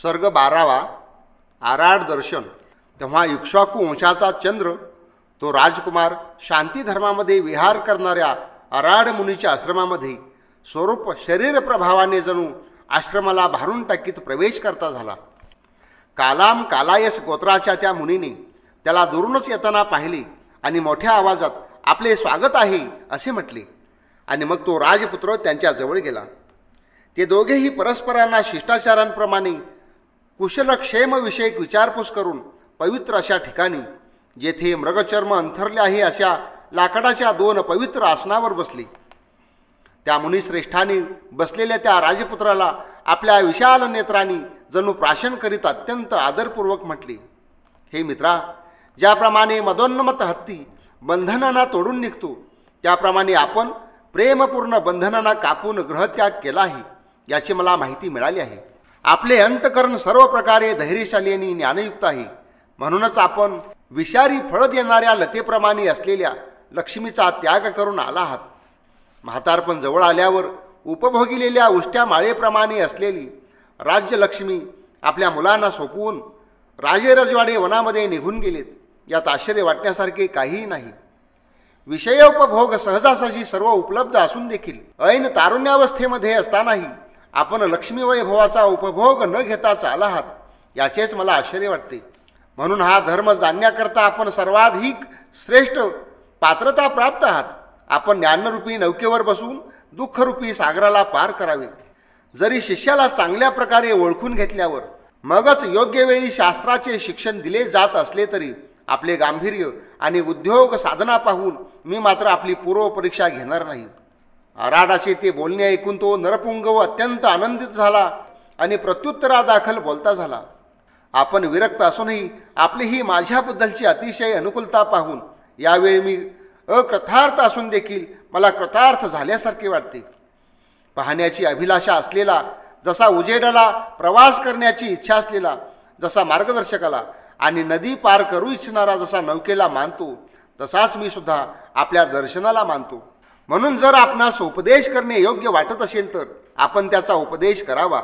सर्ग 12वा आराड दर्शन। तेव्हा इक्ष्वाकू वंशाचा चंद्र तो राजकुमार शांती धर्मामध्ये विहार करणाऱ्या आराड मुनीच्या आश्रमामध्ये स्वरूप शरीर प्रभावाने जणू आश्रमाला भारून टाकीत प्रवेश करता झाला। कालाम कालायस गोत्राच्या त्या मुनीने त्याला दुरूनच येताना पाहिले आणि मोठ्या आवाजात आपले स्वागत आहे असे म्हटले आणि मग तो राजपुत्र त्यांच्या जवळ गेला। ते दोघेही परस्परांना शिष्टाचारांप्रमाणे कुशलक्षेमविषयक विचारपूस करून पवित्र अशा ठिकाणी जेथे मृगचर्म अंथरले आहे अशा लाकडाच्या 2 पवित्र आसनावर बसले। त्या मुनिश्रेष्ठाने बसलेल्या त्या राजपुत्राला आपल्या विशाल नेत्रांनी जणू प्राशन करीत अत्यंत आदरपूर्वक म्हटले, हे मित्रा, ज्याप्रमाणे मदोन्मत हत्ती बंधनांना तोडून निघतो त्याप्रमाणे आपण प्रेमपूर्ण बंधनांना कापून ग्रहत्याग केला आहे याची मला माहिती मिळाली आहे। आपले अंतकरण सर्व प्रकारे धैर्यशाली आणि ज्ञानयुक्त आहे, म्हणूनच आपण विषारी फळ देणाऱ्या लतेप्रमाणे असलेल्या लक्ष्मीचा त्याग करून आला आहात। म्हातारपण जवळ आल्यावर उपभोगिलेल्या उष्ट्या माळेप्रमाणे असलेली राज्यलक्ष्मी आपल्या मुलांना सोपवून राजेरजवाडे वनामध्ये निघून गेलेत यात आश्चर्य वाटण्यासारखे काहीही नाही। विषयोपभोग सहजासहजी सर्व उपलब्ध असून देखील ऐन तारुण्यावस्थेमध्ये असतानाही आपण लक्ष्मी वैभवाचा उपभोग न घेताच आला आहात याचेच मला आश्चर्य वाटते। म्हणून हा धर्म जाणण्याकरता आपण सर्वाधिक श्रेष्ठ पात्रता प्राप्त आहात। आपण ज्ञानरूपी नौकेवर बसून दुःखरूपी सागराला पार करावे। जरी शिष्याला चांगल्या प्रकारे ओळखून घेतल्यावर मगच योग्य वेळी शास्त्राचे शिक्षण दिले जात असले तरी आपले गांभीर्य आणि उद्योग साधना पाहून मी मात्र आपली पूर्वपरीक्षा घेणार नाही। आराडाचे ते बोलणे ऐकून तो नरपुंगव अत्यंत आनंदित झाला आणि प्रत्युत्तरादाखल बोलता झाला। आपण विरक्त असूनही आपली ही माझ्याबद्दलची अतिशय अनुकूलता पाहून यावेळी मी अकृतार्थ असून देखील मला कृतार्थ झाल्यासारखे वाटते। पाहण्याची अभिलाषा असलेला, जसा उजेडाला प्रवास करण्याची इच्छा असलेला, जसा मार्गदर्शकाला आणि नदी पार करू इच्छिणारा जसा नौकेला मानतो तसाच मी सुद्धा आपल्या दर्शनाला मानतो। म्हणून जर आपणास उपदेश करणे योग्य वाटत असेल तर आपण त्याचा उपदेश करावा,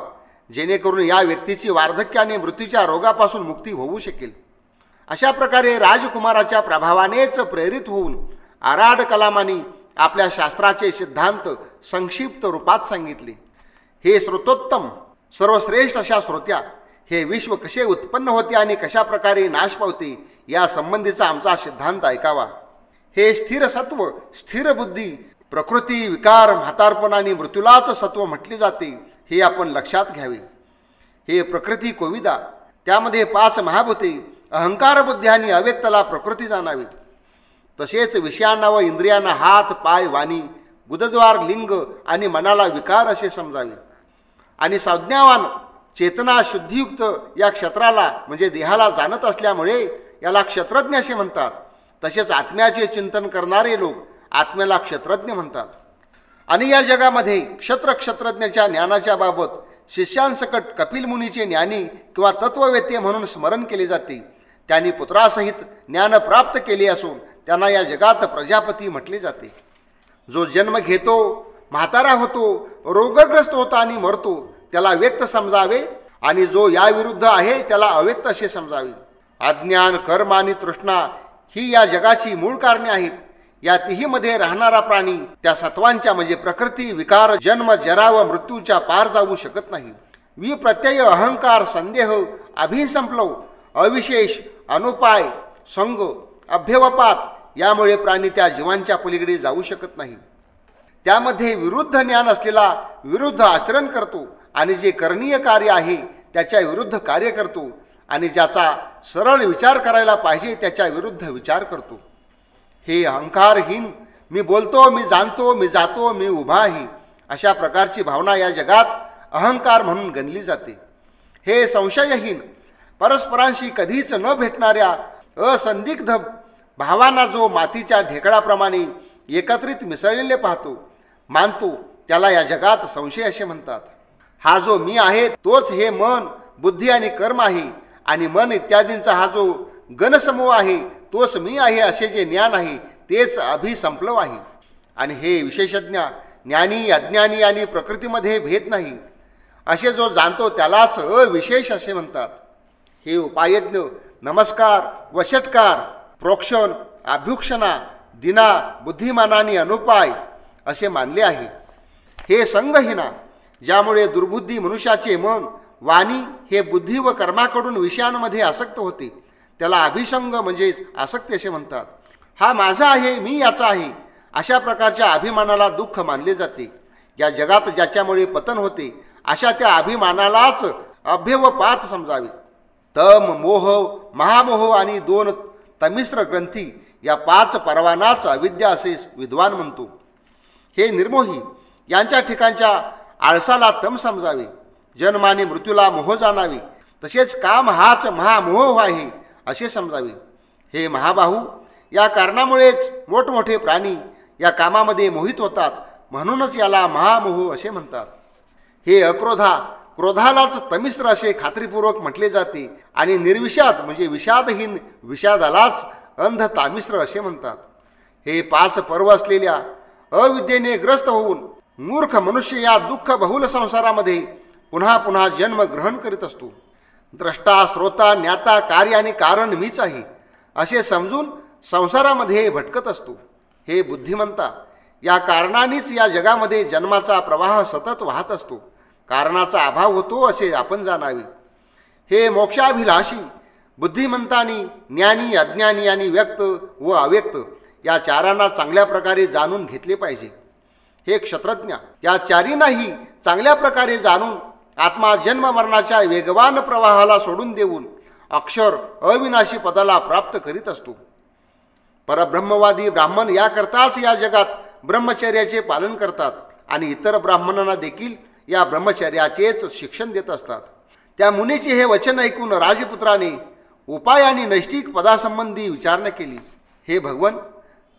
जेणेकरून या व्यक्तीची वार्धक्याने मृत्यूच्या रोगापासून मुक्ती होऊ शकेल। अशा प्रकारे राजकुमाराच्या प्रभावानेच प्रेरित होऊन आराड कलामांनी आपल्या शास्त्राचे सिद्धांत संक्षिप्त रूपात सांगितले। हे श्रोतोत्तम, सर्वश्रेष्ठ अशा श्रोत्या, हे विश्व कसे उत्पन्न होते आणि कशा प्रकारे नाश पावते या संबंधीचा आमचा सिद्धांत ऐकावा। हे स्थिर सत्व, स्थिर बुद्धी, प्रकृती, विकार, म्हातारपण आणि मृत्यूलाच सत्व म्हटले जाते हे आपण लक्षात घ्यावे। हे प्रकृती कोविदा, त्यामध्ये 5 महाभूते, अहंकार, बुद्धी आणि अव्यक्तला प्रकृती जाणावी। तसेच विषयांना व इंद्रियांना हात, पाय, वाणी, गुदद्वार, लिंग आणि मनाला विकार असे समजावे। आणि संज्ञावान चेतना शुद्धियुक्त या क्षेत्राला म्हणजे देहाला जाणत असल्यामुळे याला क्षत्रज्ञ असे म्हणतात। तसेच आत्म्याचे चिंतन करणारे लोक आत्म्याला क्षत्रज्ञ म्हणतात। आणि या जगामध्ये क्षत्रज्ञाच्या ज्ञानाच्या बाबत शिष्यांसकट कपिल मुनीचे ज्ञानी किंवा तत्ववेत्ते म्हणून स्मरण केले जाते। त्यांनी पुत्रासहित ज्ञान प्राप्त केले असून त्यांना या जगात प्रजापती म्हटले जाते। जो जन्म घेतो, म्हातारा होतो, रोगग्रस्त होता आणि मरतो त्याला व्यक्त समजावे आणि जो या विरुद्ध आहे त्याला अव्यक्त असे समजावे। अज्ञान, कर्म आणि तृष्णा ही या जगाची मूळ कारणे आहेत। या तिहीमध्ये राहणारा प्राणी त्या सत्वांच्या म्हणजे प्रकृती, विकार, जन्म, जरा व मृत्यूच्या पार जाऊ शकत नाही। विप्रत्यय, अहंकार, संदेह, अभिसंप्लव, अविशेष, अनुपाय, संग, अभ्यवपात यामुळे प्राणी त्या जीवांच्या पलीकडे जाऊ शकत नाही। त्यामध्ये विरुद्ध ज्ञान असलेला विरुद्ध आचरण करतो आणि जे करणीय कार्य आहे त्याच्या विरुद्ध कार्य करतो आणि ज्याचा सरळ विचार करायला पाहिजे त्याच्या विरुद्ध विचार करतो। हे अहंकारहीन, मी बोलतो, मी जाणतो, मी जातो, मी उभा आहे अशा प्रकारची भावना या जगात अहंकार म्हणून गणली जाते। हे संशयहीन, परस्परांशी कधीच न भेटणाऱ्या असंदिग्ध भावांना जो मातीच्या ढेकळाप्रमाणे एकत्रित मिसळलेले पाहतो, मानतो, त्याला या जगात संशय असे म्हणतात। हा जो मी आहे तोच हे मन, बुद्धी आणि कर्म आहे आणि मन इत्यादींचा हा जो गणसमूह आहे तोच मी आहे असे जे ज्ञान आहे तेच अभिसंप्लव आहे। आणि हे विशेषज्ञ, ज्ञानी, अज्ञानी आणि प्रकृतीमध्ये भेद नाही। असे जो जाणतो त्यालाच अविशेष असे म्हणतात. हे उपायज्ञ नमस्कार, वषटकार, प्रोक्षण, अभ्युक्षणा, दिना, बुद्धिमानानी अनुपाय असे मानले आहे. हे संगहीना, ज्यामुळे दुर्बुद्धी मनुष्याचे मन, वाणी हे बुद्धी व कर्माकडून विषयांमध्ये आसक्त होते, त्याला अभिसंग म्हणजेच आसक्ती असे म्हणतात. हा माझा आहे, मी याचा आहे, अशा प्रकारच्या अभिमानाला दुःख मानले जाते. या जगात ज्याच्यामुळे पतन होते अशा त्या अभिमानालाच अभ्यवपात समजावे. तम, मोह, महामोह आणि 2 तमिश्र ग्रंथी या 5 परवानाच अविद्या असे विद्वान म्हणतो. हे निर्मोही, यांच्या ठिकाणच्या आळसाला तम समजावे. जन्म आणि मृत्यूला मोह जाणावे. तसेच काम हाच महामोह आहे असे समजावे. हे महाबाहू, या कारणामुळेच मोठमोठे प्राणी या कामामध्ये मोहित होतात, म्हणूनच याला महामोह असे म्हणतात. हे अक्रोधा, क्रोधालाच तमिश्र असे खात्रीपूर्वक म्हटले जाते आणि निर्विषाद म्हणजे विषादहीन विषादालाच अंध तामिश्र असे म्हणतात. हे 5 पर्व असलेल्या अविद्येने ग्रस्त होऊन मूर्ख मनुष्य या दुःख बहुल संसारामध्ये पुन्हा पुन्हा जन्म ग्रहण करीत असतो. द्रष्टा, श्रोता, ज्ञाता, कार्य आणि कारण मीच आहे असे समजून संसारामध्ये भटकत असतो. हे बुद्धिमंता, या कारणानेच या जगामध्ये जन्माचा प्रवाह सतत वाहत असतो. कारणाचा अभाव होतो असे आपण जाणावे. हे मोक्षाभिलाषी, बुद्धिमंतांनी ज्ञानी, अज्ञानी आणि व्यक्त व अव्यक्त या चारांना चांगल्या प्रकारे जाणून घेतले पाहिजे. हे क्षत्रज्ञ, या चारींनाही चांगल्या प्रकारे जाणून आत्मा जन्म मरणाच्या वेगवान प्रवाहाला सोडून देऊन अक्षर अविनाशी पदाला प्राप्त करीत असतो. परब्रह्मवादी ब्राह्मण याकरताच या जगात ब्रह्मचर्याचे पालन करतात आणि इतर ब्राह्मणांना देखील या ब्रह्मचर्याचेच शिक्षण देत असतात. त्या मुनीचे हे वचन ऐकून राजपुत्राने उपाय आणि नैष्टिक पदासंबंधी विचारणा केली. हे भगवन,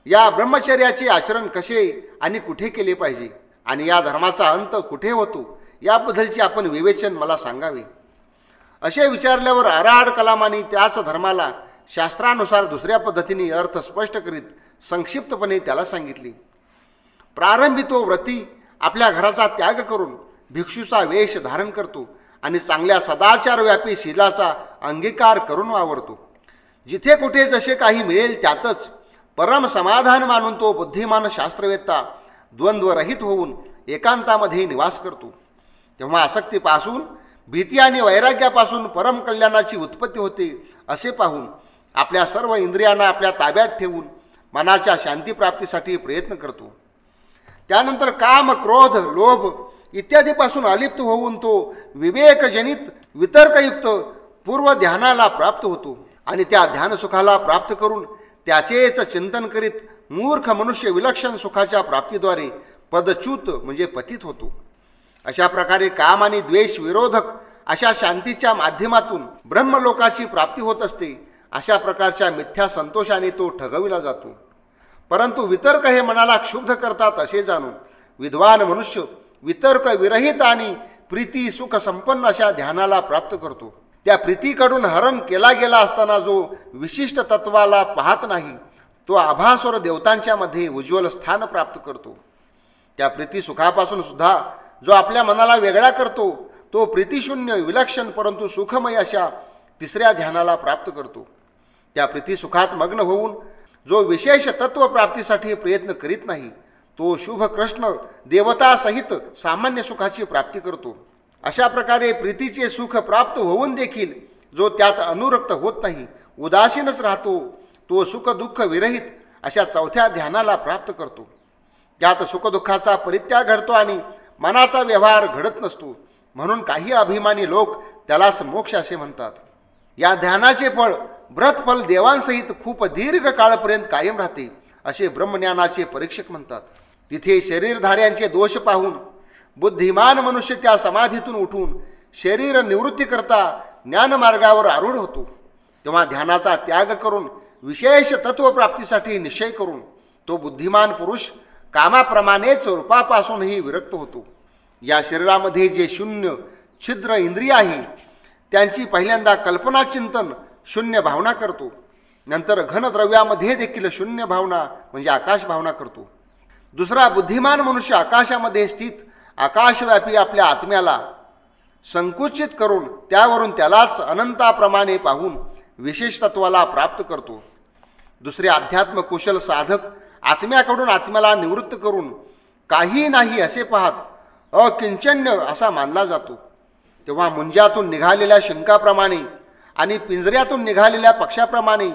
या ब्रह्मचर्याचे आचरण कसे आणि कुठे केले पाहिजे आणि या धर्माचा अंत कुठे होतो याबद्दलचे आपण विवेचन मला सांगावे. असे विचारल्यावर आराड कलामांनी त्याच धर्माला शास्त्रानुसार दुसऱ्या पद्धतीने अर्थ स्पष्ट करीत संक्षिप्तपणे त्याला सांगितले. प्रारंभी तो व्रती आपल्या घराचा त्याग करून भिक्षूचा वेश धारण करतो आणि चांगल्या सदाचारव्यापी शीलाचा अंगीकार करून वावरतो. जिथे कुठे जसे काही मिळेल त्यातच परम समाधान मानून तो बुद्धिमान शास्त्रवेत्ता द्वंद्वरहित होऊन एकांतामध्ये निवास करतो. तेव्हा आसक्तीपासून, भीती आणि वैराग्यापासून परम कल्याणाची उत्पत्ती होते असे पाहून आपल्या सर्व इंद्रियांना आपल्या ताब्यात ठेवून मनाच्या शांतीप्राप्तीसाठी प्रयत्न करतो. त्यानंतर काम, क्रोध, लोभ इत्यादीपासून अलिप्त होऊन तो विवेकजनित वितर्कयुक्त पूर्व ध्यानाला प्राप्त होतो आणि त्या ध्यानसुखाला प्राप्त करून त्याचेच चिंतन करीत मूर्ख मनुष्य विलक्षण सुखाच्या प्राप्तीद्वारे पदच्युत म्हणजे पतित होतो. अशा प्रकारे काम आणि द्वेष विरोधक अशा शांतीच्या माध्यमातून ब्रह्मलोकाची प्राप्ती होत असते. अशा प्रकारच्या मिथ्या संतोषाने तो ठगविला जातो. परंतु वितर्क हे मनाला क्षुब्ध करतात असे जाणून विद्वान मनुष्य वितर्क विरहित आणि प्रीती सुख संपन्न अशा ध्यानाला प्राप्त करतो. त्या प्रीतीकडून हरण केला गेला असताना जो विशिष्ट तत्वाला पाहत नाही तो आभासुर देवतांच्या मध्ये उज्ज्वल स्थान प्राप्त करतो. त्या प्रीती सुखापासून सुद्धा जो आपल्या मनाला वेगळा करतो तो प्रीतिशून्य विलक्षण परंतु सुखमय अशा तिसऱ्या ध्यानाला प्राप्त करतो. त्या प्रीती सुखात मग्न होऊन जो विशेष तत्व प्राप्तीसाठी प्रयत्न करीत नाही तो शुभ कृष्ण देवतासहित सामान्य सुखाची प्राप्ती करतो. अशा प्रकारे प्रीतीचे सुख प्राप्त होऊन देखील जो त्यात अनुरक्त होत नाही, उदासीनच राहतो, तो सुख दुःख विरहित अशा चौथ्या ध्यानाला प्राप्त करतो. त्यात सुखदुःखाचा परित्याग घडतो आणि मनाचा व्यवहार घडत नसतो. म्हणून काही अभिमानी लोक त्यालाच मोक्ष असे म्हणतात. या ध्यानाचे फळ व्रतफल देवांसहित खूप दीर्घ काळपर्यंत कायम राहते असे ब्रह्मज्ञानाचे परीक्षक म्हणतात. तिथे शरीरधाऱ्यांचे दोष पाहून बुद्धिमान मनुष्य त्या समाधीतून उठून शरीर निवृत्ती करता ज्ञानमार्गावर आरूढ होतो. तेव्हा ध्यानाचा त्याग करून विशेष तत्वप्राप्तीसाठी निश्चय करून तो बुद्धिमान पुरुष कामाप्रमाणेच रूपापासूनही विरक्त होतो. या शरीरामध्ये जे शून्य छिद्र इंद्रिय आहे त्यांची पहिल्यांदा कल्पनाचिंतन शून्य भावना करतो. नंतर घनद्रव्यामध्ये देखील शून्य भावना म्हणजे आकाश भावना करतो. दुसरा बुद्धिमान मनुष्य आकाशामध्ये स्थित आकाशव्यापी आपल्या आत्म्याला संकुचित करून त्यावरून त्यालाच अनंताप्रमाणे पाहून विशेष तत्वाला प्राप्त करतो. दुसरे अध्यात्म कुशल साधक आत्म्याकडून आत्म्याला निवृत्त करून काही नाही असे पाहत अकिंचन्य असा मानला जातो. तेव्हा मुंजातून निघालेल्या शिंकाप्रमाणे आणि पिंजऱ्यातून निघालेल्या पक्षाप्रमाणे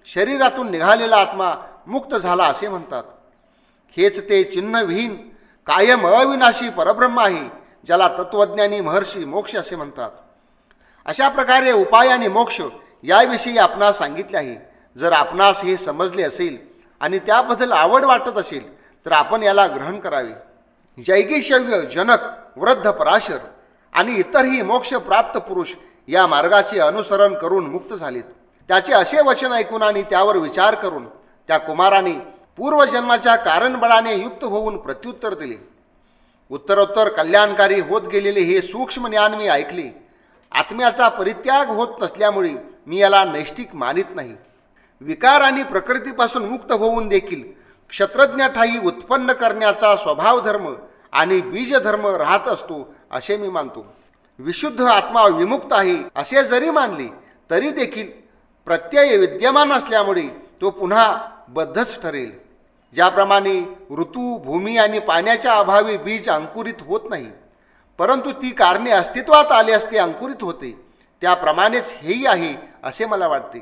शरीरातून निघालेला आत्मा मुक्त झाला असे म्हणतात. हेच ते चिन्हविहीन कायम अविनाशी परब्रह्म आहे, ज्याला तत्वज्ञानी महर्षी मोक्ष असे म्हणतात. अशा प्रकारे उपाय आणि मोक्ष याविषयी आपणास सांगितले आहे. जर आपणास हे समजले असेल आणि त्याबद्दल आवड वाटत असेल तर आपण याला ग्रहण करावे. जैगिशव्य, जनक, वृद्ध पराशर आणि इतरही मोक्ष प्राप्त पुरुष या मार्गाचे अनुसरण करून मुक्त झालेत. त्याचे असे वचन ऐकून आणि त्यावर विचार करून त्या कुमाराने पूर्वजन्माच्या कारणबळाने युक्त होऊन प्रत्युत्तर दिले. उत्तरोत्तर कल्याणकारी होत गेलेले हे सूक्ष्म ज्ञान मी ऐकले. आत्म्याचा परित्याग होत नसल्यामुळे मी याला नैष्टिक मानित नाही. विकार आणि प्रकृतीपासून मुक्त होऊन देखील क्षत्रज्ञ ठाई उत्पन्न करण्याचा स्वभाव धर्म आणि बीजधर्म राहत असतो असे मी मानतो. विशुद्ध आत्मा विमुक्त आहे असे जरी मानले तरी देखील प्रत्यय विद्यमान असल्यामुळे तो पुन्हा बद्धच ठरेल. ज्याप्रमाणे ऋतू, भूमी आणि पाण्याच्या अभावी बीज अंकुरित होत नाही, परंतु ती कारणे अस्तित्वात आले असते अंकुरित होते, त्याप्रमाणेच हेही आहे असे मला वाटते.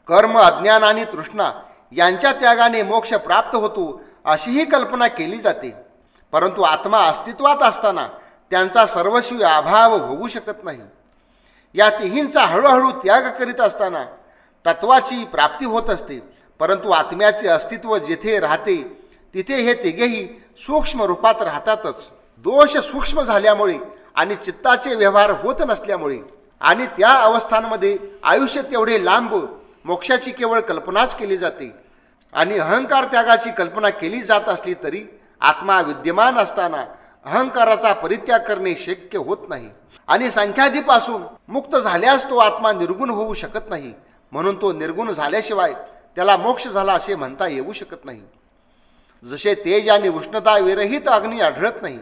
कर्म, अज्ञान आणि तृष्णा यांच्या त्यागाने मोक्ष प्राप्त होतो अशीही कल्पना केली जाते, परंतु आत्मा अस्तित्वात असताना त्यांचा सर्वस्वी अभाव होऊ शकत नाही. या तिहींचा हळूहळू त्याग करीत असताना तत्वाची प्राप्ती होत असते, परंतु आत्म्याचे अस्तित्व जिथे राहते तिथे हे तिघेही सूक्ष्म रूपात राहतातच. दोष सूक्ष्म झाल्यामुळे आणि चित्ताचे व्यवहार होत नसल्यामुळे आणि त्या अवस्थांमध्ये आयुष्य तेवढे लांब मोक्षाची केवळ कल्पनाच केली जाते आणि अहंकार त्यागाची कल्पना केली जात असली तरी आत्मा विद्यमान असताना अहंकाराचा परित्याग करणे शक्य होत नाही आणि संख्याधीपासून मुक्त झाल्यास तो आत्मा निर्गुण होऊ शकत नाही. म्हणून तो निर्गुण झाल्याशिवाय त्याला मोक्ष झाला असे म्हणता येऊ शकत नाही. जसे तेज आणि उष्णता विरहित अग्नी आढळत नाही,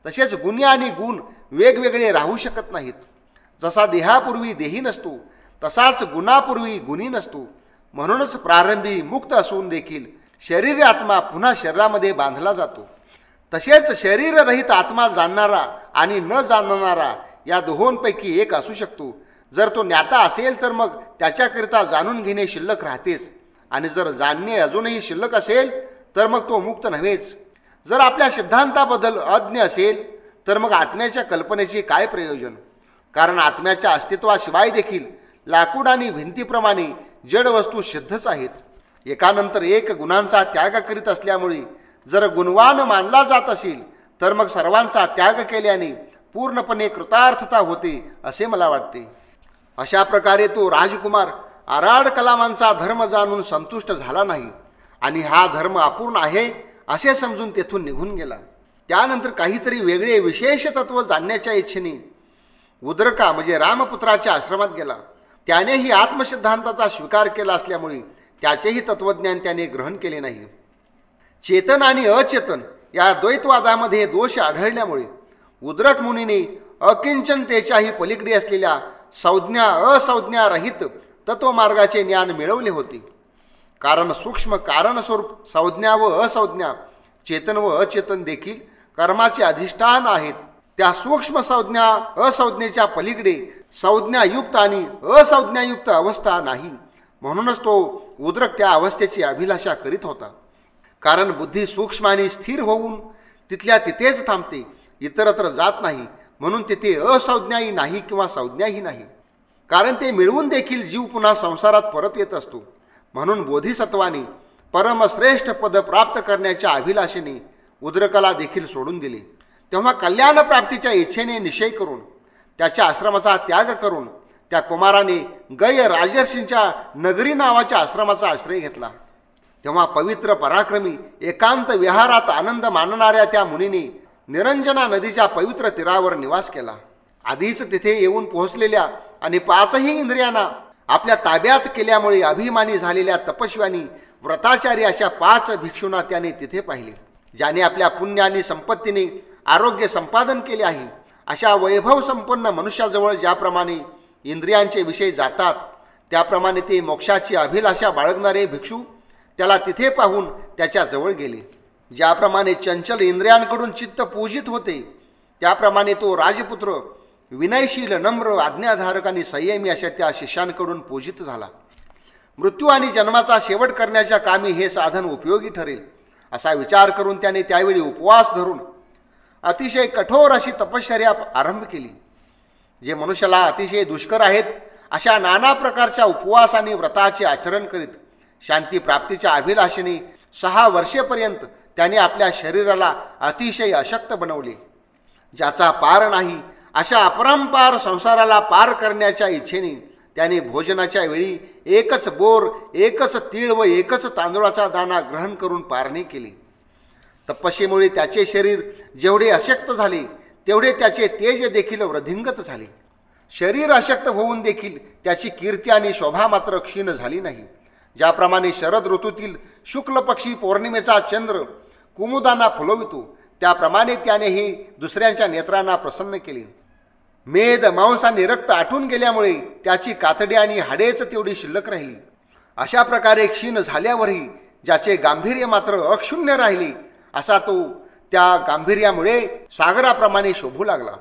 तसेच गुणी आणि गुण वेगवेगळे राहू शकत नाहीत. जसा देहापूर्वी देही नसतो तसाच गुणापूर्वी गुणी नसतो. म्हणूनच प्रारंभी मुक्त असून देखील शरीर आत्मा पुन्हा शरीरामध्ये बांधला जातो. तसेच शरीररहित आत्मा जाणणारा आणि न जाणणारा या दोहोंपैकी एक असू शकतो. जर तो ज्ञाता असेल तर मग त्याच्याकरिता जाणून घेणे शिल्लक राहतेच, आणि जर जाणणे अजूनही शिल्लक असेल तर मग तो मुक्त नव्हेच. जर आपल्या सिद्धांताबद्दल अज्ञ असेल तर मग आत्म्याच्या कल्पनेचे काय प्रयोजन? कारण आत्म्याच्या अस्तित्वाशिवाय देखील लाकूड आणि भिंतीप्रमाणे जड वस्तू सिद्धच आहेत. एकानंतर एक गुणांचा त्याग करीत असल्यामुळे जर गुणवान मानला जात असेल तर मग सर्वांचा त्याग केल्याने पूर्णपणे कृतार्थता होते असे मला वाटते. अशा प्रकारे तो राजकुमार आराड कलामांचा धर्म जाणून संतुष्ट झाला नाही आणि हा धर्म अपूर्ण आहे असे समजून तेथून निघून गेला. त्यानंतर काहीतरी वेगळे विशेष तत्व जाणण्याच्या इच्छेने उद्रका म्हणजे रामपुत्राच्या आश्रमात गेला. त्यानेही आत्मसिद्धांताचा स्वीकार केला असल्यामुळे त्याचेही तत्वज्ञान त्याने ग्रहण केले नाही. चेतन आणि अचेतन या द्वैतवादामध्ये दोष आढळल्यामुळे उद्रक मुनीने अकिंचनतेच्याही पलीकडे असलेल्या संज्ञा असंज्ञारहित तत्वमार्गाचे ज्ञान मिळवले होते. कारण सूक्ष्म कारणस्वरूप संज्ञा व असंज्ञा, चेतन व अचेतन देखील कर्माचे अधिष्ठान आहेत. त्या सूक्ष्म संज्ञा असंज्ञेच्या पलीकडे संज्ञायुक्त आणि असंज्ञायुक्त अवस्था नाही. म्हणूनच तो उद्रक त्या अवस्थेची अभिलाषा करीत होता. कारण बुद्धी सूक्ष्म आणि स्थिर होऊन तिथल्या तिथेच थांबते, इतरत्र जात नाही. म्हणून तिथे असंज्ञाही नाही किंवा संज्ञाही नाही. कारण ते मिळवून देखील जीव पुन्हा संसारात परत येत असतो. म्हणून बोधिसत्वाने परमश्रेष्ठ पद प्राप्त करण्याच्या अभिलाषेने उद्रकाला देखील सोडून दिले. तेव्हा कल्याण प्राप्तीच्या इच्छेने निश्चय करून त्याच्या आश्रमाचा त्याग करून त्या कुमाराने गय राजर्षींच्या नगरी नावाच्या आश्रमाचा आश्रय घेतला. तेव्हा पवित्र पराक्रमी एकांत विहारात आनंद मानणाऱ्या त्या मुनीने निरंजना नदीच्या पवित्र तीरावर निवास केला. आधीच तिथे येऊन पोहोचलेल्या आणि 5ही इंद्रियांना आपल्या ताब्यात केल्यामुळे अभिमानी झालेल्या तपस्व्यांनी व्रताचारी अशा 5 भिक्षूंना त्याने तिथे पाहिले. ज्याने आपल्या पुण्य आणि संपत्तीने आरोग्य संपादन केले आहे अशा वैभव संपन्न मनुष्याजवळ ज्याप्रमाणे इंद्रियांचे विषय जातात, त्याप्रमाणे ते मोक्षाची अभिलाषा बाळगणारे भिक्षू त्याला तिथे पाहून त्याच्या जवळ गेले. ज्याप्रमाणे चंचल इंद्रियांकडून चित्त पूजित होते, त्याप्रमाणे तो राजपुत्र विनयशील, नम्र, आज्ञाधारक आणि संयमी अशा त्या शिष्यांकडून पूजित झाला. मृत्यू आणि जन्माचा शेवट करण्याच्या कामी हे साधन उपयोगी ठरेल असा विचार करून त्याने त्यावेळी उपवास धरून अतिशय कठोर अशी तपश्चर्या आरंभ केली. जे मनुष्याला अतिशय दुष्कर आहेत अशा नाना प्रकारच्या उपवास आणि व्रताचे आचरण करीत शांतीप्राप्तीच्या अभिलाषेने 6 वर्षेपर्यंत त्याने आपल्या शरीराला अतिशय अशक्त बनवले. ज्याचा पार नाही अशा अपरंपार संसाराला पार करण्याच्या इच्छेने त्याने भोजनाच्या वेळी एकच बोर, एकच तीळ व एकच तांदूळाचा दाणा ग्रहण करून पारणी केली. तपस्येमुळे त्याचे शरीर जेवढे अशक्त झाले तेवढे त्याचे तेज देखील वृद्धिंगत झाले. शरीर अशक्त होऊन देखील त्याची कीर्ती आणि शोभा मात्र क्षीण झाली नाही. ज्याप्रमाणे शरद ऋतूतील शुक्ल पक्षी पौर्णिमेचा चंद्र कुमुदांना फुलवितो, त्याप्रमाणे त्यानेही दुसऱ्यांच्या नेत्रांना प्रसन्न केले. मेद, मांस आणि रक्त आटून गेल्यामुळे त्याची कातडी आणि हाडेच तेवढी शिल्लक राहिली. अशा प्रकारे क्षीण झाल्यावरही ज्याचे गांभीर्य मात्र अक्षुण्य राहिले, असा तो त्या गांभीर्यामुळे सागराप्रमाणे शोभू लागला.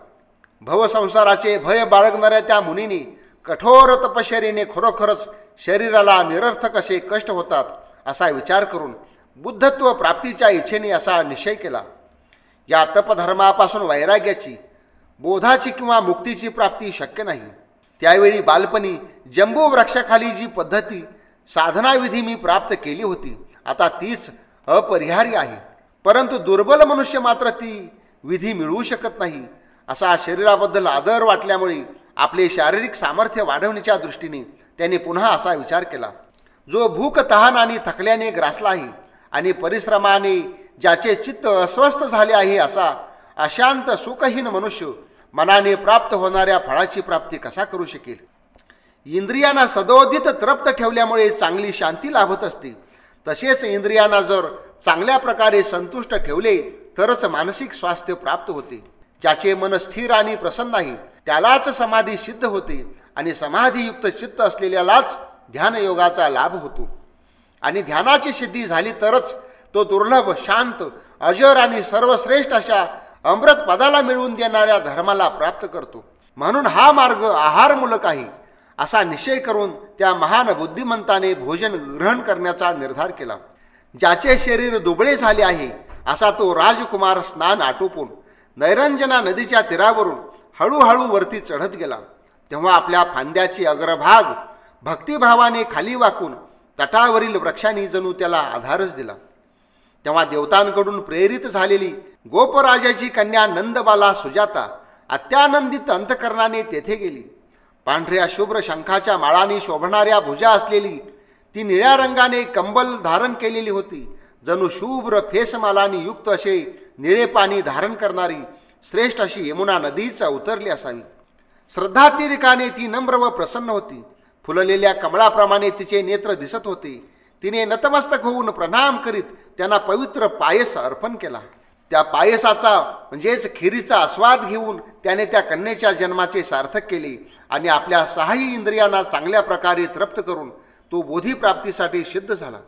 भवसंसाराचे भय बाळगणाऱ्या त्या मुनीने कठोर तपश्चर्येने खरोखरच शरीराला निरर्थक असे कष्ट होतात असा विचार करून बुद्धत्व प्राप्तीच्या इच्छेने असा निश्चय केला. या तपधर्मापासून वैराग्याची, बोधाची किंवा मुक्तीची प्राप्ती शक्य नाही. त्यावेळी बालपणी जंबू वृक्षाखाली जी पद्धती साधनाविधी मी प्राप्त केली होती, आता तीच अपरिहार्य आहे. परंतु दुर्बल मनुष्य मात्र ती विधी मिळवू शकत नाही. असा शरीराबद्दल आदर वाटल्यामुळे आपले शारीरिक सामर्थ्य वाढवण्याच्या दृष्टीने त्याने पुन्हा असा विचार केला. जो भूक, तहान आणि थकल्याने ग्रासला आहे आणि परिश्रमाने ज्याचे चित्त अस्वस्थ झाले आहे, असा अशांत सुखहीन मनुष्य मनाने प्राप्त होणाऱ्या फळाची प्राप्ती कसा करू शकेल. इंद्रियांना सदोदित तृप्त ठेवल्यामुळे चांगली शांती लाभत असते. तसेच इंद्रियांना जर चांगल्या प्रकारे संतुष्ट ठेवले तरच मानसिक स्वास्थ्य प्राप्त होते. ज्याचे मन स्थिर आणि प्रसन्न आहे त्यालाच समाधी सिद्ध होते आणि समाधीयुक्त चित्त असलेल्यालाच ध्यानयोगाचा लाभ होतो. आणि ध्यानाची सिद्धी झाली तरच तो दुर्लभ, शांत, अजर आणि सर्वश्रेष्ठ अशा अमृत पदाला मिळवून देणाऱ्या धर्माला प्राप्त करतो. म्हणून हा मार्ग आहारमूलक आहे असा निश्चय करून त्या महान बुद्धिमंताने भोजन ग्रहण करण्याचा निर्धार केला. ज्याचे शरीर दुबळे झाले आहे असा तो राजकुमार स्नान आटोपून नैरंजना नदीच्या तीरावरून हळूहळू वरती चढत गेला. तेव्हा आपल्या फांद्याची अग्रभाग भक्तिभावाने खाली वाकून तटावरील वृक्षांनी जणू त्याला आधारच दिला. तेव्हा देवतांकडून प्रेरित झालेली गोपराजाची कन्या नंदबाला सुजाता अत्यानंदित अंतकरणाने तेथे गेली. पांढऱ्या शुभ्र शंखाच्या माळांनी शोभणाऱ्या भुजा असलेली ती निळ्या रंगाने कंबल धारण केलेली होती. जणू शुभ्र फेसमालांनी युक्त असे निळे पाणी धारण करणारी श्रेष्ठ अशी यमुना नदीच अवतरली असावी. श्रद्धातिरिकाने ती नम्र व प्रसन्न होती. फुललेल्या कमळाप्रमाणे तिचे नेत्र दिसत होते. तिने नतमस्तक होऊन प्रणाम करीत त्यांना पवित्र पायस अर्पण केला. त्या पायसाचा म्हणजेच खिरीचा आस्वाद घेऊन त्याने त्या कन्येच्या जन्माचे सार्थक केले आणि आपल्या 6 इंद्रियांना चांगल्या प्रकारे तृप्त करून तो बोधीप्राप्तीसाठी सिद्ध झाला.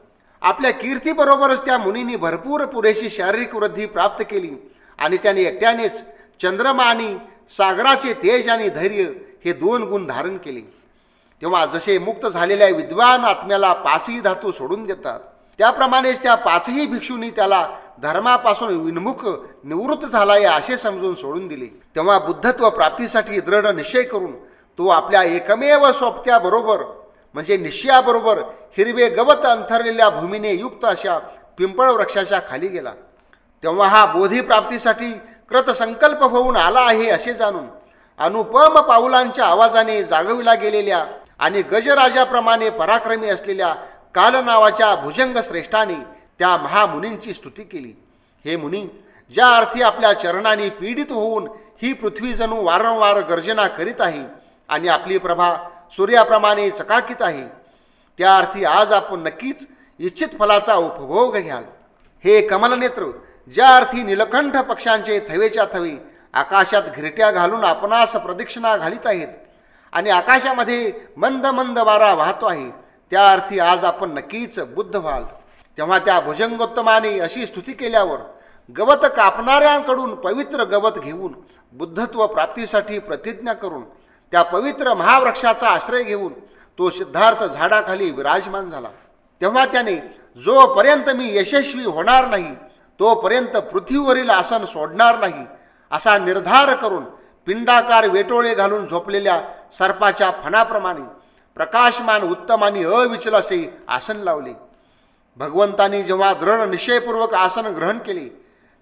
आपल्या कीर्तीबरोबरच त्या मुनींनी भरपूर पुरेशी शारीरिक वृद्धी प्राप्त केली आणि त्याने एकट्यानेच चंद्रमा आणि सागराचे तेज आणि धैर्य हे 2 गुण धारण केले. तेव्हा जसे मुक्त झालेल्या विद्वान आत्म्याला 5ही धातू सोडून देतात, त्याप्रमाणेच त्या 5ही भिक्षूंनी त्याला धर्मापासून विन्मुख निवृत्त झालाय असे समजून सोडून दिले. तेव्हा बुद्धत्व प्राप्तीसाठी दृढ निश्चय करून तो आपल्या एकमेव सोबत्याबरोबर म्हणजे निश्चयाबरोबर हिरवे गवत अंथरलेल्या भूमीने युक्त अशा पिंपळ वृक्षाच्या खाली गेला. तेव्हा हा बोधीप्राप्तीसाठी कृतसंकल्प होऊन आला आहे असे जाणून अनुपम पाऊलांच्या आवाजाने जागविला गेलेल्या आणि गजराजाप्रमाणे पराक्रमी असलेल्या काल नावाच्या भुजंग श्रेष्ठाने त्या महामुनींची स्तुती केली. हे मुनी, ज्या अर्थी आपल्या चरणांनी पीडित होऊन ही पृथ्वी जणू वारंवार गर्जना करीत आहे आणि आपली प्रभा सूर्याप्रमाणे चकाकीत आहे, त्या अर्थी आज आपण नक्कीच इच्छित फलाचा उपभोग घ्याल. हे कमलनेत्र, ज्या अर्थी निलकंठ पक्षांचे थवेच्या थवे आकाशात घिरट्या घालून आपणास प्रदक्षिणा घालीत आहेत आणि आकाशामध्ये मंद मंद वारा वाहतो आहे, त्या अर्थी आज आपण नक्कीच बुद्ध व्हाल. तेव्हा त्या भुजंगोत्तमाने अशी स्तुती केल्यावर गवत कापणाऱ्यांकडून पवित्र गवत घेऊन बुद्धत्व प्राप्तीसाठी प्रतिज्ञा करून त्या पवित्र महावृक्षाचा आश्रय घेऊन तो सिद्धार्थ झाडाखाली विराजमान झाला. तेव्हा त्याने जोपर्यंत मी यशस्वी होणार नाही तोपर्यंत पृथ्वीवरील आसन सोडणार नाही असा निर्धार करून पिंडाकार वेटोळे घालून झोपलेल्या सर्पाच्या फणाप्रमाणे प्रकाशमान उत्तम आणि अविचल असे आसन लावले. भगवंतांनी जेव्हा दृढ निश्चयपूर्वक आसन ग्रहण केले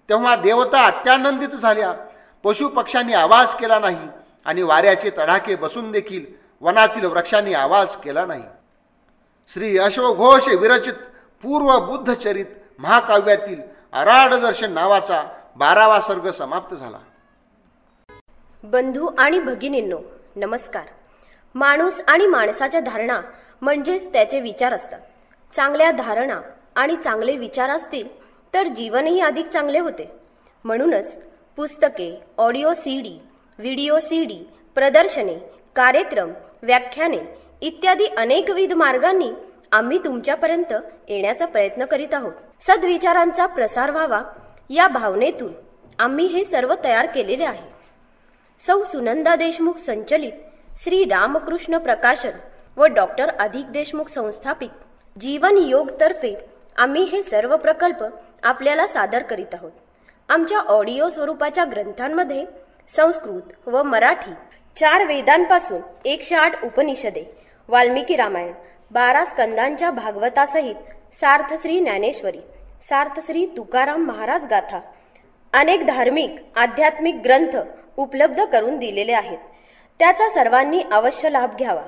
तेव्हा देवता अत्यानंदित झाल्या. पशुपक्ष्यांनी आवाज केला नाही आणि वाऱ्याचे तडाखे बसून देखील वनातील वृक्षांनी आवाज केला नाही. श्री अश्वघोष विरचित पूर्व बुद्धचरित महाकाव्यातील अराड दर्शन नावाचा 12वा सर्ग समाप्त झाला. बंधू आणि भगिनींनो, नमस्कार. माणूस आणि माणसाच्या धारणा म्हणजेच त्याचे विचार असतात. चांगल्या धारणा आणि चांगले विचार असतील तर जीवनही अधिक चांगले होते. म्हणूनच पुस्तके, ऑडिओ सीडी, व्हिडिओ सीडी, प्रदर्शने, कार्यक्रम, व्याख्याने इत्यादी अनेकविध मार्गांनी आम्ही तुमच्यापर्यंत येण्याचा प्रयत्न करीत आहोत. सद्विचारांचा प्रसार व्हावा या भावनेतून आम्ही हे सर्व तयार केलेले आहे. सौ सुनंदा देशमुख संचलित श्री रामकृष्ण प्रकाशन व डॉक्टर अधिक देशमुख संस्थापित जीवन योग तर्फे आम्ही हे सर्व प्रकल्प आपल्याला सादर करीत आहोत. आमच्या ऑडिओ स्वरूपाच्या ग्रंथांमध्ये संस्कृत व मराठी 4 वेदांपासून 108 उपनिषदे, वाल्मिकी रामायण, 12 स्कंदांच्या भागवतासहित सार्थश्री ज्ञानेश्वरी, सार्थश्री तुकाराम महाराज गाथा, अनेक धार्मिक आध्यात्मिक ग्रंथ उपलब्ध करून दिलेले आहेत. त्याचा सर्वांनी अवश्य लाभ घ्यावा.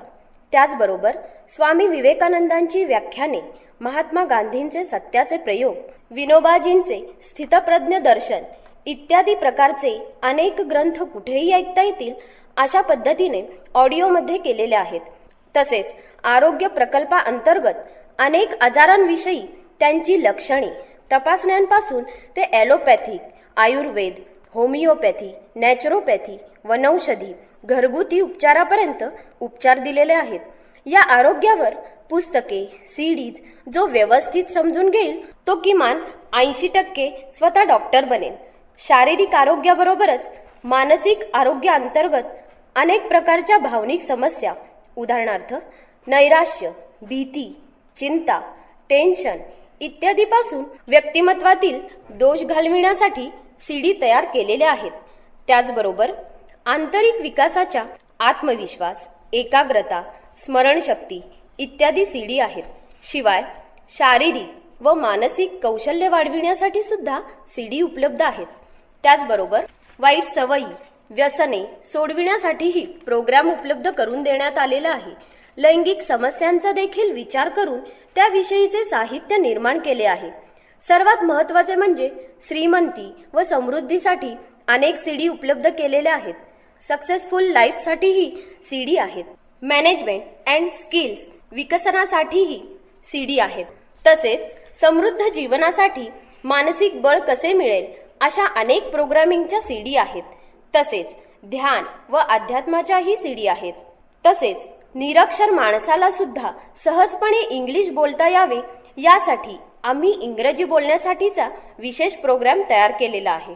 त्याचबरोबर स्वामी विवेकानंदांची व्याख्याने, महात्मा गांधींचे सत्याचे प्रयोग, विनोबाजींचे स्थितप्रज्ञ दर्शन इत्यादी प्रकारचे अनेक ग्रंथ कुठेही ऐकता येतील अशा पद्धतीने ऑडिओमध्ये केलेले आहेत. तसेच आरोग्य प्रकल्पाअंतर्गत अनेक आजारांविषयी त्यांची लक्षणे तपासण्यांपासून ते ॲलोपॅथिक, आयुर्वेद, होमिओपॅथी, नॅचरोपॅथी, वनौषधी, घरगुती उपचारापर्यंत उपचार दिलेले आहेत. या आरोग्यावर पुस्तके, सीडीज जो व्यवस्थित समजून घेईल तो किमान 80% स्वतः डॉक्टर बनेल. शारीरिक आरोग्याबरोबरच मानसिक आरोग्याअंतर्गत अनेक प्रकारच्या भावनिक समस्या, उदाहरणार्थ नैराश्य, भीती, चिंता, टेन्शन इत्यादीपासून व्यक्तिमत्वातील दोष घालविण्यासाठी सीडी तयार केलेल्या आहेत. त्याचबरोबर आंतरिक विकासाच्या आत्मविश्वास, एकाग्रता, स्मरणशक्ती इत्यादी सीडी आहेत. शिवाय शारीरिक व मानसिक कौशल्य वाढविण्यासाठी सुद्धा सीडी उपलब्ध आहेत. त्याचबरोबर वाईट सवयी, व्यसने सोडविण्यासाठीही प्रोग्राम उपलब्ध करून देण्यात आलेला आहे. लैंगिक समस्यांचा देखील विचार करून त्याविषयीचे साहित्य निर्माण केले आहे. सर्वात महत्त्वाचे म्हणजे श्रीमंती व समृद्धीसाठी अनेक सीडी उपलब्ध केलेल्या आहेत. सक्सेसफुल लाईफसाठीही सीडी आहेत. मॅनेजमेंट अँड स्किल्स विकसनासाठीही सीडी आहेत. तसेच समृद्ध जीवनासाठी मानसिक बळ कसे मिळेल अशा अनेक प्रोग्रामिंगच्या सीडी आहेत. तसेच ध्यान व अध्यात्माच्याही सीडी आहेत. तसेच निरक्षर माणसाला सुद्धा सहजपणे इंग्लिश बोलता यावे यासाठी आम्ही इंग्रजी बोलण्यासाठीचा विशेष प्रोग्राम तयार केलेला आहे.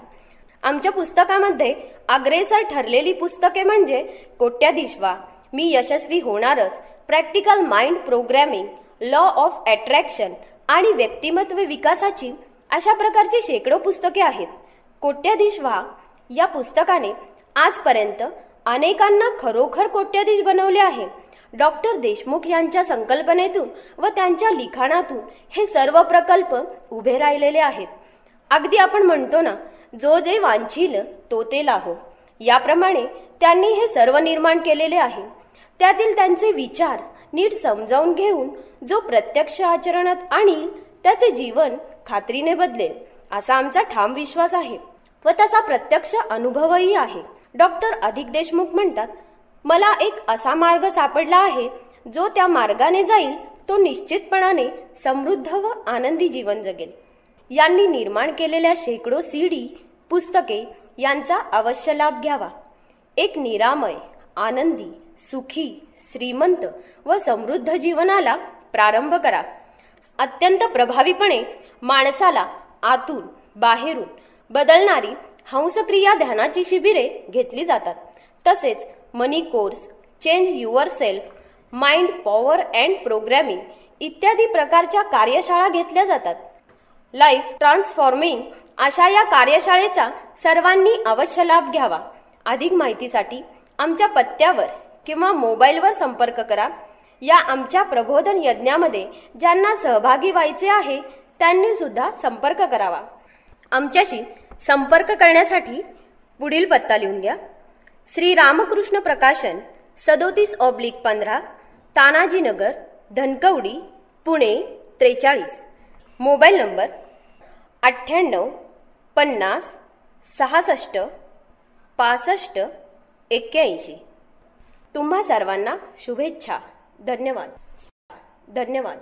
आमच्या पुस्तकामध्ये अग्रेसर ठरलेली पुस्तके म्हणजे कोट्याधीश व्हा, मी यशस्वी होणारच, practical mind programming, law of attraction आणि व्यक्तिमत्व विकासाची अशा प्रकारची शेकडो पुस्तके आहेत. कोट्याधीश व्हा या पुस्तकाने आजपर्यंत अनेकांना खरोखर कोट्याधीश बनवले आहे. डॉक्टर देशमुख यांच्या संकल्पनेतून व त्यांच्या लिखाणातून हे सर्व प्रकल्प उभे राहिलेले आहेत. अगदी आपण म्हणतो ना, जो जे वांछील तो ते लाहो, याप्रमाणे त्यांनी हे सर्व निर्माण केलेले आहे. त्यातील त्यांचे विचार नीट समजावून घेऊन जो प्रत्यक्ष आचरणात आणील त्याचे जीवन खात्रीने बदलेल असा आमचा ठाम विश्वास आहे व तसा प्रत्यक्ष अनुभवही आहे. डॉक्टर अधिक देशमुख म्हणतात, मला एक असा मार्ग सापडला आहे जो त्या मार्गाने जाईल तो निश्चितपणाने समृद्ध व आनंदी जीवन जगेल. यांनी निर्माण केलेल्या शेकडो सीडी, पुस्तके यांचा अवश्य लाभ घ्यावा. एक निरामय, आनंदी, सुखी, श्रीमंत व समृद्ध जीवनाला प्रारंभ करा. अत्यंत प्रभावीपणे माणसाला आतून बाहेरून बदलणारी हंसक्रिया ध्यानाची शिबिरे घेतली जातात. तसेच money course, change your self, mind power and programming इत्यादी प्रकारच्या कार्यशाळा घेतल्या जातात. लाईफ ट्रान्सफॉर्मिंग अशा या कार्यशाळेचा सर्वांनी अवश्य लाभ घ्यावा. अधिक माहितीसाठी आमच्या पत्त्यावर किंवा मोबाईलवर संपर्क करा. या आमच्या प्रबोधन यज्ञामध्ये ज्यांना सहभागी व्हायचे आहे त्यांनी सुद्धा संपर्क करावा. आमच्याशी संपर्क करण्यासाठी पुढील पत्ता लिहून घ्या. श्री रामकृष्ण प्रकाशन 37/15 तानाजी नगर, धनकवडी, पुणे 43. Mobile number 98 50 66 65 81. तुम्हा सर्वांना शुभेच्छा. धन्यवाद.